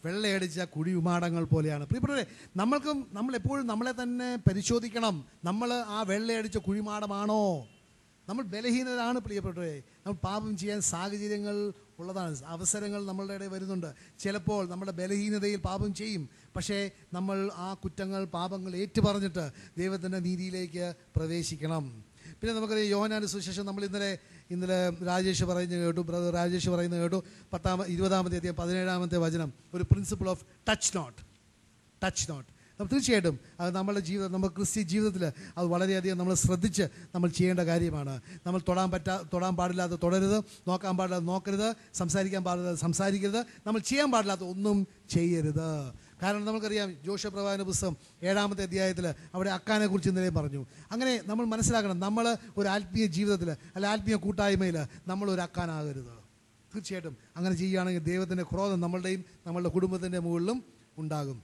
വെള്ളയടിച്ച കുഴിയുമാടങ്ങൾ പോലെയാണ്. പ്രിയപ്പെട്ടവരെ, നമ്മൾ എപ്പോഴും നമ്മളെ തന്നെ പരിശോധിക്കണം. നമ്മൾ ആ വെള്ളയടിച്ച കുഴിമാടമാണോ? നമ്മൾ ബലഹീനരാണ് പ്രിയപ്പെട്ടവരെ. നമ്മൾ പാപം ചെയ്യാൻ സാഹചര്യങ്ങൾ ഉള്ളതാണ്, അവസരങ്ങൾ നമ്മളുടെ ഇടയിൽ വരുന്നുണ്ട്. ചിലപ്പോൾ നമ്മുടെ ബലഹീനതയിൽ പാപം ചെയ്യും. പക്ഷേ നമ്മൾ ആ കുറ്റങ്ങൾ, പാപങ്ങൾ ഏറ്റുപറഞ്ഞിട്ട് ദൈവത്തിൻ്റെ നീതിയിലേക്ക് പ്രവേശിക്കണം. പിന്നെ നമുക്കറിയാം, യോഹന്നാന്റെ സുവിശേഷം നമ്മൾ ഇന്നലെ രാജേഷ് ബ്രദർ രാജേഷ് പറയുന്നത് കേട്ടു. 20-ാമത്തെ അധ്യായം 17-ാമത്തെ വചനം, ഒരു പ്രിൻസിപ്പിൾ ഓഫ് ടച്ച് നോട്ട്. തീർച്ചയായിട്ടും അത് നമ്മുടെ ക്രിസ്ത്യ ജീവിതത്തിൽ അത് വളരെയധികം നമ്മൾ ശ്രദ്ധിച്ച് നമ്മൾ ചെയ്യേണ്ട കാര്യമാണ്. നമ്മൾ തൊടാൻ പാടില്ലാത്ത തൊടരുത്, നോക്കാൻ പാടില്ലാത്ത നോക്കരുത്, സംസാരിക്കാൻ പാടില്ലാത്ത സംസാരിക്കരുത്, നമ്മൾ ചെയ്യാൻ പാടില്ലാത്ത ഒന്നും ചെയ്യരുത്. കാരണം നമുക്കറിയാം, ജോഷുവ പ്രവാചകന്റെ പുസ്തകം 7-ാമത്തെ അധ്യായത്തിൽ അവിടെ അക്കാനെ കുറിച്ച് ഇന്നലെ പറഞ്ഞു. അങ്ങനെ നമ്മൾ മനസ്സിലാക്കണം, നമ്മൾ ഒരു ആത്മീയ ജീവിതത്തിൽ അല്ല ആത്മീയ കൂട്ടായ്മയിൽ നമ്മൾ ഒരു അക്കാനാകരുത്. തീർച്ചയായിട്ടും അങ്ങനെ ചെയ്യുകയാണെങ്കിൽ ദൈവത്തിൻ്റെ ക്രോധം നമ്മളുടെയും നമ്മളുടെ കുടുംബത്തിൻ്റെ മുകളിലും ഉണ്ടാകും.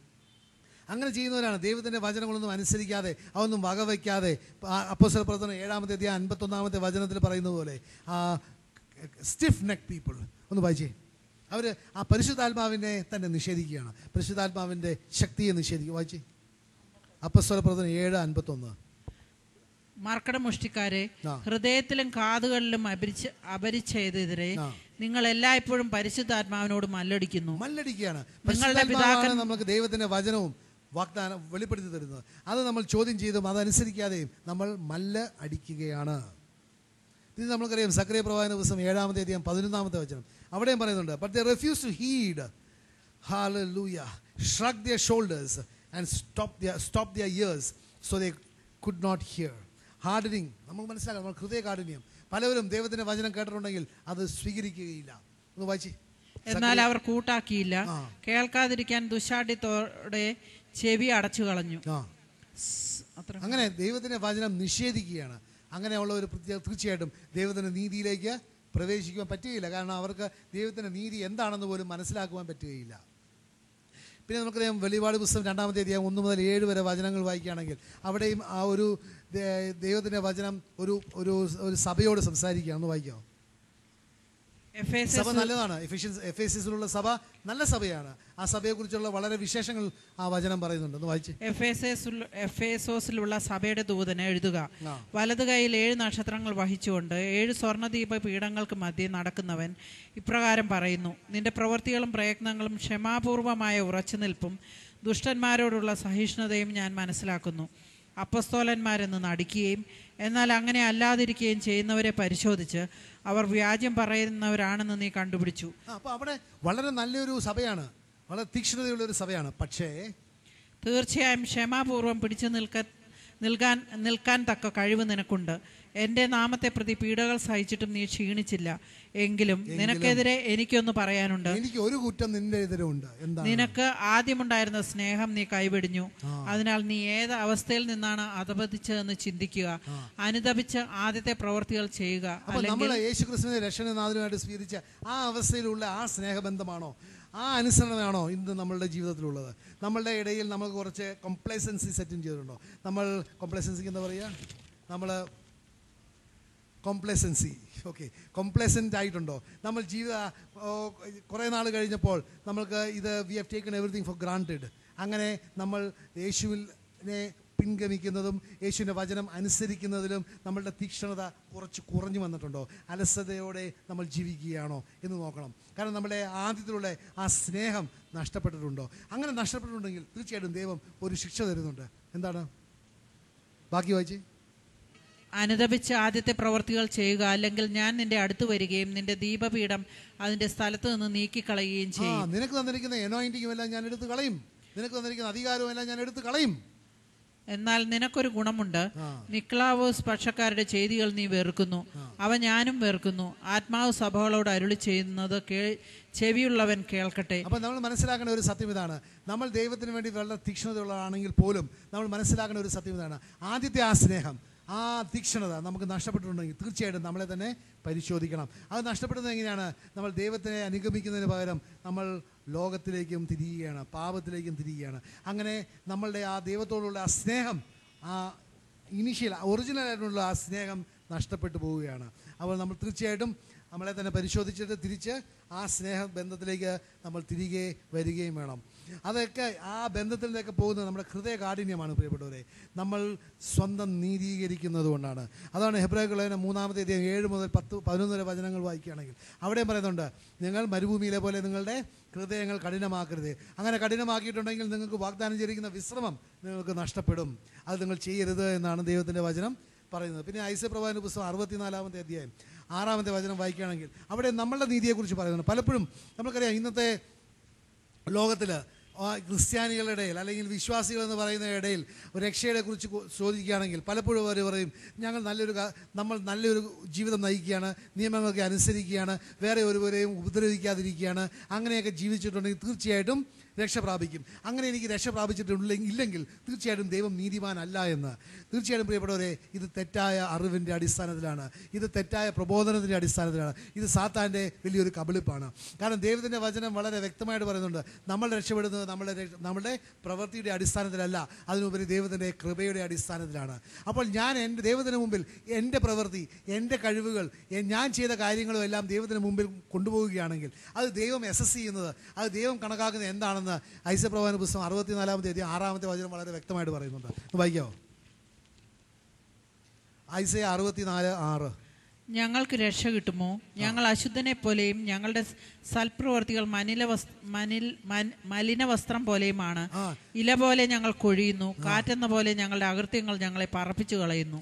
അങ്ങനെ ചെയ്യുന്നവരാണ് ദൈവത്തിൻ്റെ വചനങ്ങളൊന്നും അനുസരിക്കാതെ, അതൊന്നും വകവയ്ക്കാതെ. അപ്പോസ്തല പ്രവർത്തനം 7-ാമത്തെ അധ്യായം 51-ാമത്തെ വചനത്തിൽ പറയുന്നത് പോലെ സ്റ്റിഫ് നെക്ക് പീപ്പിൾ. ഒന്ന് വായിച്ചേ. അവർ ആ പരിശുദ്ധാത്മാവിനെ തന്നെ നിഷേധിക്കുകയാണ്, പരിശുദ്ധാത്മാവിൻ്റെ ശക്തിയെ നിഷേധിക്കുക. വായിച്ചേ അപ്പസ്തല പ്രവർത്തനം 7:51. മർക്കടമുഷ്ടിക്കാരെ, ഹൃദയത്തിലും കാതുകളിലും അപരിച്ഛേദരെ, നിങ്ങൾ എല്ലായ്പ്പോഴും പരിശുദ്ധാത്മാവിനോട് മല്ലടിക്കുകയാണ്. നിങ്ങളുടെ പിതാക്കന്മാർ നമുക്ക് ദൈവത്തിന്റെ വചനവും വാഗ്ദാനം വെളിപ്പെടുത്തി തരുന്നത്, അത് നമ്മൾ ചോദ്യം ചെയ്തും അതനുസരിക്കാതെയും നമ്മൾ അടിക്കുകയാണ്. ഇത് നമ്മൾക്കറിയാം. സക്കറിയ പ്രവാചന പുസ്തകം 7-ാമത്തെ അധ്യായം 11-ാമത്തെ വചനം അവിടെയും പറയുന്നുണ്ട്. But they refused to heed. Hallelujah. Shrugged their shoulders and stopped their ears so they could not hear. Hardening. നമ്മൾ മനസ്സിലാക്കണം, നമ്മൾ ഹൃദയ കാഠിന്യം. പലവരും ദൈവത്തിന്റെ വചനം കേട്ടിട്ടുണ്ടെങ്കിൽ അത് സ്വീകരിക്കുകയില്ല. ഒന്ന് വായിച്ചേ. എന്നാൽ അവർ കൂട്ടാക്കിയില്ല, കേൾക്കാതിരിക്കാൻ ദുശാഠ്യത്തോടെ ചെവി അടച്ചു കളഞ്ഞു. അങ്ങനെ ദൈവത്തിന്റെ വചനം നിഷേധിക്കുകയാണ്. അങ്ങനെയുള്ള ഒരു തീർച്ചയായിട്ടും ദൈവത്തിന്റെ നീതിയിലേക്ക് പ്രവേശിക്കുവാൻ പറ്റുകയില്ല. കാരണം അവർക്ക് ദൈവത്തിന്റെ നീതി എന്താണെന്ന് പോലും മനസ്സിലാക്കുവാൻ പറ്റുകയില്ല. പിന്നെ നമുക്കറിയാം, വെളിപാട് പുസ്തകം 2-ാമത്തെ അധ്യായം 1 മുതൽ 7 വരെ വചനങ്ങൾ വായിക്കുകയാണെങ്കിൽ അവിടെയും ആ ഒരു ദൈവത്തിന്റെ വചനം ഒരു സഭയോട് സംസാരിക്കുകയാണ്. വായിക്കാമോ? സഭ നല്ലതാണ്. എഫേസ്യസിലുള്ള സഭ നല്ല സഭയാണ്. ആ സഭയെക്കുറിച്ചുള്ള വളരെ വിശേഷങ്ങൾ ആ വചനം പറയുന്നുണ്ട്. ഒന്ന് വായിച്ച്. എഫേസോസിലുള്ള സഭയുടെ ദൂതന് എഴുതുക. വലതു കൈയിൽ 7 നക്ഷത്രങ്ങൾ വഹിച്ചുകൊണ്ട് 7 സ്വർണ്ണദീപ പീഠങ്ങൾക്ക് മധ്യേ നടക്കുന്നവൻ ഇപ്രകാരം പറയുന്നു: നിന്റെ പ്രവൃത്തികളും പ്രയത്നങ്ങളും ക്ഷമാപൂർവമായ ഉറച്ചുനിൽപ്പും ദുഷ്ടന്മാരോടുള്ള സഹിഷ്ണുതയും ഞാൻ മനസ്സിലാക്കുന്നു. അപ്പസ്തോലന്മാരെന്ന് നടിക്കുകയും എന്നാൽ അങ്ങനെ അല്ലാതിരിക്കുകയും ചെയ്യുന്നവരെ പരിശോധിച്ച് അവർ വ്യാജ്യം പറയുന്നവരാണെന്ന് നീ കണ്ടുപിടിച്ചു. അപ്പോൾ അവിടെ വളരെ നല്ലൊരു സഭയാണ്, വളരെ തീക്ഷ്ണതയുള്ള ഒരു സഭയാണ്. പക്ഷേ തീർച്ചയായും ക്ഷമാപൂർവം പിടിച്ചു നിൽക്കാൻ തക്ക കഴിവ് നിനക്കുണ്ട്. എൻ്റെ നാമത്തെ പ്രതി പീഡകൾ സഹിച്ചിട്ടും നീ ക്ഷീണിച്ചില്ല. എങ്കിലും നിനക്കെതിരെ എനിക്കൊന്ന് പറയാനുണ്ട്. എനിക്ക് ഒരു കുറ്റം നിന്റെ എതിരെ ഉണ്ട്. നിനക്ക് ആദ്യമുണ്ടായിരുന്ന സ്നേഹം നീ കൈവെടിഞ്ഞു. അതിനാൽ നീ ഏത് അവസ്ഥയിൽ നിന്നാണ് അധപതിച്ചതെന്ന് ചിന്തിക്കുക. അനുതപിച്ച് ആദ്യത്തെ പ്രവൃത്തികൾ ചെയ്യുക. നമ്മൾ യേശുക്രിസ്തുവിനെ രക്ഷകനാഥനുമായിട്ട് സ്വീകരിച്ച ആ അവസ്ഥയിലുള്ള ആ സ്നേഹബന്ധമാണോ, ആ അനുസരണമാണോ ഇന്ന് നമ്മളുടെ ജീവിതത്തിലുള്ളത്? നമ്മളുടെ ഇടയിൽ നമ്മൾ കുറച്ച് കോംപ്ലേസൻസി സെറ്റും ചെയ്തിട്ടുണ്ടോ? നമ്മൾ കോംപ്ലേസൻസിക്ക് എന്താ പറയുക? നമ്മൾ കോംപ്ലേസൻ്റ് ആയിട്ടുണ്ടോ? നമ്മൾ കുറേ നാൾ കഴിഞ്ഞപ്പോൾ നമ്മൾക്ക് we have taken everything for granted. അങ്ങനെ നമ്മൾ യേശുവിനെ പിൻഗമിക്കുന്നതും യേശുവിൻ്റെ വചനം അനുസരിക്കുന്നതിലും നമ്മളുടെ തീക്ഷ്ണത കുറഞ്ഞു വന്നിട്ടുണ്ടോ? അലസതയോടെ നമ്മൾ ജീവിക്കുകയാണോ എന്ന് നോക്കണം. കാരണം നമ്മുടെ ആദ്യത്തിലുള്ള ആ സ്നേഹം നഷ്ടപ്പെട്ടിട്ടുണ്ടോ? അങ്ങനെ നഷ്ടപ്പെട്ടിട്ടുണ്ടെങ്കിൽ തീർച്ചയായിട്ടും ദൈവം ഒരു ശിക്ഷ തരുന്നുണ്ട്. എന്താണ്? ബാക്കി വായിച്ചേ. അനുതപിച്ച് ആദ്യത്തെ പ്രവൃത്തികൾ ചെയ്യുക, അല്ലെങ്കിൽ ഞാൻ നിന്റെ അടുത്ത് വരികയും നിന്റെ ദീപപീഠം അതിന്റെ സ്ഥലത്ത് നിന്ന് നീക്കിക്കളയുകയും ചെയ്യും. നിനക്ക് തന്നിരിക്കുന്ന അനോയിന്റിംഗും എല്ലാം ഞാൻ എടുത്ത് കളയും, നിനക്ക് തന്നിരിക്കുന്ന അധികാരവും എല്ലാം ഞാൻ എടുത്ത് കളയും. എന്നാൽ നിനക്കൊരു ഗുണമുണ്ട്. നിക്ലാവോസ് പക്ഷക്കാരുടെ ചെയ്തികൾ നീ വെറുക്കുന്നു, അവ ഞാനും വെറുക്കുന്നു. ആത്മാവ് സഭകളോട് അരുളി ചെയ്യുന്നത് ചെവിയുള്ളവൻ കേൾക്കട്ടെ. അപ്പൊ നമ്മൾ മനസ്സിലാക്കേണ്ട ഒരു സത്യം ഇതാണ്. നമ്മൾ ദൈവത്തിന് വേണ്ടി വളരെ തീക്ഷ്ണതയുള്ളതാണെങ്കിൽ പോലും നമ്മൾ മനസ്സിലാക്കേണ്ട ഒരു സത്യം ഇതാണ്. ആദ്യത്തെ ആ സ്നേഹം, ആ തീക്ഷ്ണത നമുക്ക് നഷ്ടപ്പെട്ടിട്ടുണ്ടെങ്കിൽ തീർച്ചയായിട്ടും നമ്മളെ തന്നെ പരിശോധിക്കണം. അത് നഷ്ടപ്പെടുന്നത് എങ്ങനെയാണ്? നമ്മൾ ദൈവത്തിനെ അനുഗമിക്കുന്നതിന് പകരം നമ്മൾ ലോകത്തിലേക്കും തിരിയുകയാണ്, പാപത്തിലേക്കും തിരിയുകയാണ്. അങ്ങനെ നമ്മളുടെ ആ ദൈവത്തോടുള്ള ആ സ്നേഹം, ആ ഒറിജിനൽ ആയിട്ടുള്ള ആ സ്നേഹം നഷ്ടപ്പെട്ടു പോവുകയാണ്. അപ്പോൾ നമ്മൾ തീർച്ചയായിട്ടും നമ്മളെ തന്നെ പരിശോധിച്ചിട്ട് തിരിച്ച് ആ സ്നേഹബന്ധത്തിലേക്ക് നമ്മൾ തിരികെ വരികയും വേണം. അതൊക്കെ ആ ബന്ധത്തിലേക്ക് പോകുന്നത് നമ്മുടെ ഹൃദയ കാഠിന്യമാണ് പ്രിയപ്പെട്ടവരെ. നമ്മൾ സ്വന്തം നീതീകരിക്കുന്നത് കൊണ്ടാണ്. അതാണ് ഹെബ്രായർക്ക് ലേഖനം 3-ാമത്തെ അധ്യായം 7 മുതൽ 10-11 വരെ വചനങ്ങൾ വായിക്കുകയാണെങ്കിൽ അവിടെയും പറയുന്നുണ്ട്, നിങ്ങൾ മരുഭൂമിയിലെ പോലെ നിങ്ങളുടെ ഹൃദയങ്ങൾ കഠിനമാക്കരുത്. അങ്ങനെ കഠിനമാക്കിയിട്ടുണ്ടെങ്കിൽ നിങ്ങൾക്ക് വാഗ്ദാനം ചെയ്തിരിക്കുന്ന വിശ്രമം നിങ്ങൾക്ക് നഷ്ടപ്പെടും. അത് നിങ്ങൾ ചെയ്യരുത് എന്നാണ് ദൈവത്തിൻ്റെ വചനം പറയുന്നത്. പിന്നെ ഐസ പ്രവാചന പുസ്തകം 64-ാമത്തെ അധ്യായം 6-ാമത്തെ വചനം വായിക്കുകയാണെങ്കിൽ അവിടെ നമ്മളുടെ നീതിയെക്കുറിച്ച് പറയുന്നുണ്ട്. പലപ്പോഴും നമുക്കറിയാം, ഇന്നത്തെ ലോകത്തിൽ ക്രിസ്ത്യാനികളുടെ ഇടയിൽ അല്ലെങ്കിൽ വിശ്വാസികൾ എന്ന് പറയുന്ന ഇടയിൽ ഒരു രക്ഷയെ കുറിച്ച് ചോദിക്കുകയാണെങ്കിൽ പലപ്പോഴും അവർ പറയും, നമ്മൾ നല്ലൊരു ജീവിതം നയിക്കുകയാണ്, നിയമങ്ങളൊക്കെ അനുസരിക്കുകയാണ്, വേറെ ഒരുവരെയും ഉപദ്രവിക്കാതിരിക്കുകയാണ്. അങ്ങനെയൊക്കെ ജീവിച്ചിട്ടുണ്ടെങ്കിൽ തീർച്ചയായിട്ടും രക്ഷ പ്രാപിക്കും. അങ്ങനെ എനിക്ക് രക്ഷ പ്രാപിച്ചിട്ടില്ലെങ്കിൽ തീർച്ചയായിട്ടും ദൈവം നീതിമാനല്ല എന്ന്. തീർച്ചയായിട്ടും പ്രിയപ്പെട്ടവരെ, ഇത് തെറ്റായ അറിവിൻ്റെ അടിസ്ഥാനത്തിലാണ്, ഇത് തെറ്റായ പ്രബോധനത്തിൻ്റെ അടിസ്ഥാനത്തിലാണ്, ഇത് സാത്താൻ്റെ വലിയൊരു കബളിപ്പാണ്. കാരണം ദൈവത്തിൻ്റെ വചനം വളരെ വ്യക്തമായിട്ട് പറയുന്നുണ്ട്, നമ്മൾ രക്ഷപ്പെടുന്നത് നമ്മുടെ പ്രവൃത്തിയുടെ അടിസ്ഥാനത്തിലല്ല, അതിനുപരി ദൈവത്തിൻ്റെ കൃപയുടെ അടിസ്ഥാനത്തിലാണ്. അപ്പോൾ ഞാൻ എൻ്റെ ദൈവത്തിന് മുമ്പിൽ എൻ്റെ പ്രവൃത്തി, എൻ്റെ കഴിവുകൾ, ഞാൻ ചെയ്ത കാര്യങ്ങളും എല്ലാം ദൈവത്തിന് മുമ്പിൽ കൊണ്ടുപോവുകയാണെങ്കിൽ അത് ദൈവം അസസ് ചെയ്യുന്നത്, അത് ദൈവം കണക്കാക്കുന്നത് എന്താണെന്ന് ഐസപ്രവാചന പുസ്തകം 64-ാമത്തെ അധ്യായം 6-ാമത്തെ വചനം വളരെ വ്യക്തമായിട്ട് പറയുന്നുണ്ട്. വായിക്കാമോ? ഐസയ 64:6. ഞങ്ങൾക്ക് രക്ഷ കിട്ടുമോ? ഞങ്ങൾ അശുദ്ധനെ പോലെയും ഞങ്ങളുടെ സൽപ്രവർത്തികൾ മലിന വസ്ത്രം പോലെയുമാണ്. ഇല പോലെ ഞങ്ങൾ കൊഴിയുന്നു, കാറ്റെന്ന പോലെ ഞങ്ങളുടെ അകൃത്യങ്ങൾ ഞങ്ങളെ പറപ്പിച്ചു കളയുന്നു.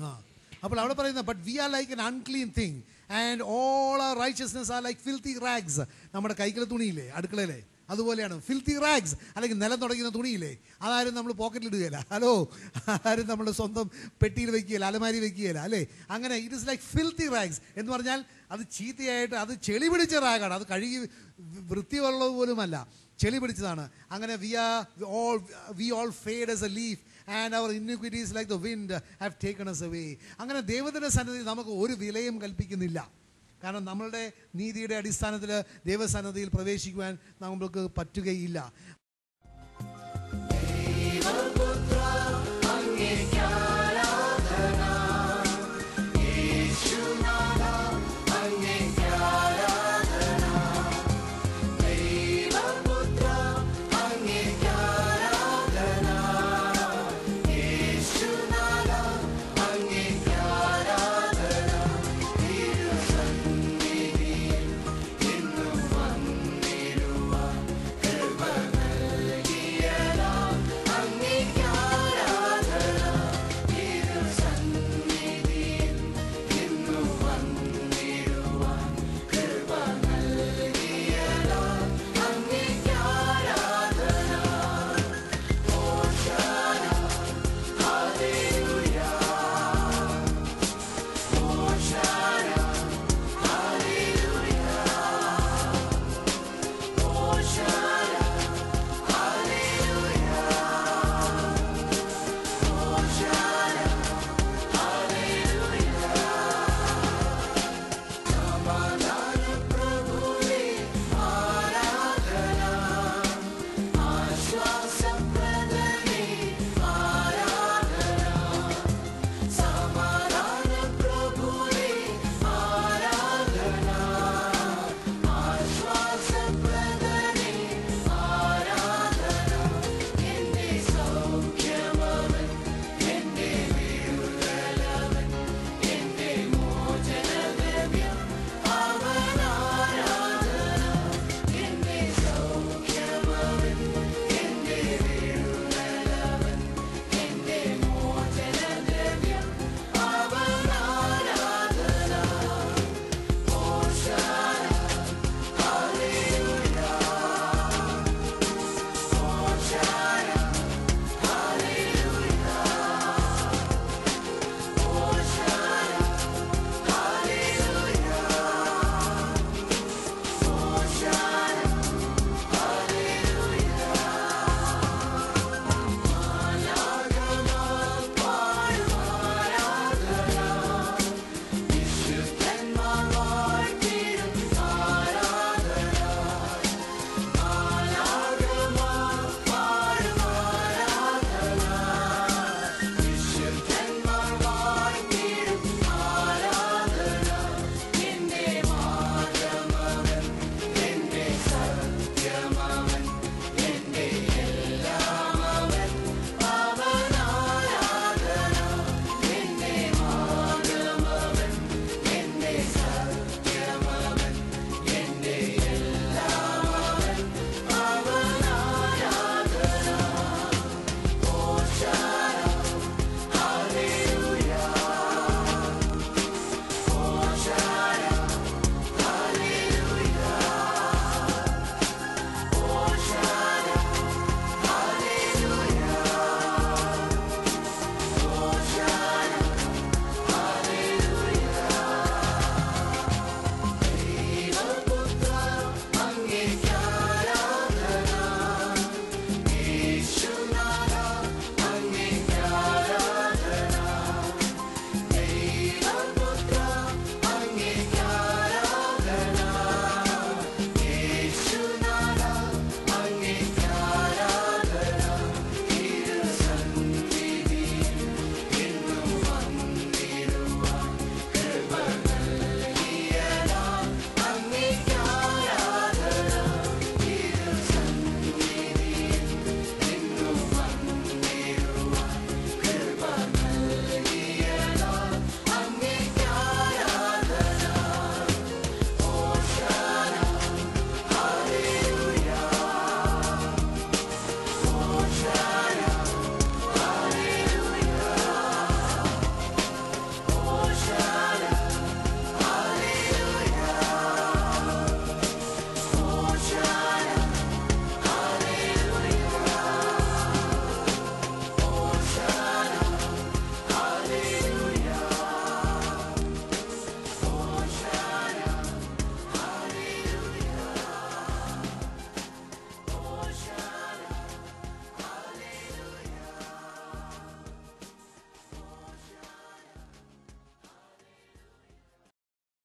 അപ്പോൾ അവിടെ പറയുന്നത്, but we are like an unclean thing and all our righteousness are like filthy rags. നമ്മുടെ കൈക്കുള്ള തുണിയില്ലേ അടുക്കളയിലെ, അതുപോലെയാണ് ഫിൽത്തി റാഗ്സ്, അല്ലെങ്കിൽ നിലം തുടങ്ങുന്ന തുണിയില്ലേ, അതാരും നമ്മൾ പോക്കറ്റിലിടുകയില്ല. ഹലോ, ആരും നമ്മൾ സ്വന്തം പെട്ടിയിൽ വെക്കുകയില്ല, അലമാരി വെക്കുകയില്ല, അല്ലേ? അങ്ങനെ it is like filthy rags എന്ന് പറഞ്ഞാൽ അത് ചീത്തയായിട്ട്, അത് ചെളി പിടിച്ച റാഗാണ്, അത് കഴുകി വൃത്തിയുള്ളത് പോലുമല്ല, ചെളി പിടിച്ചതാണ്. അങ്ങനെ we all fade as a leaf and our iniquities like the wind have taken us away. അങ്ങനെ ദൈവത്തിൻ്റെ സന്നിധിയിൽ നമുക്ക് ഒരു വിലയും കൽപ്പിക്കുന്നില്ല. കാരണം നമ്മളുടെ നീതിയുടെ അടിസ്ഥാനത്തിൽ ദൈവസന്നിധിയിൽ പ്രവേശിക്കുവാൻ നമുക്ക് പറ്റുകയില്ല.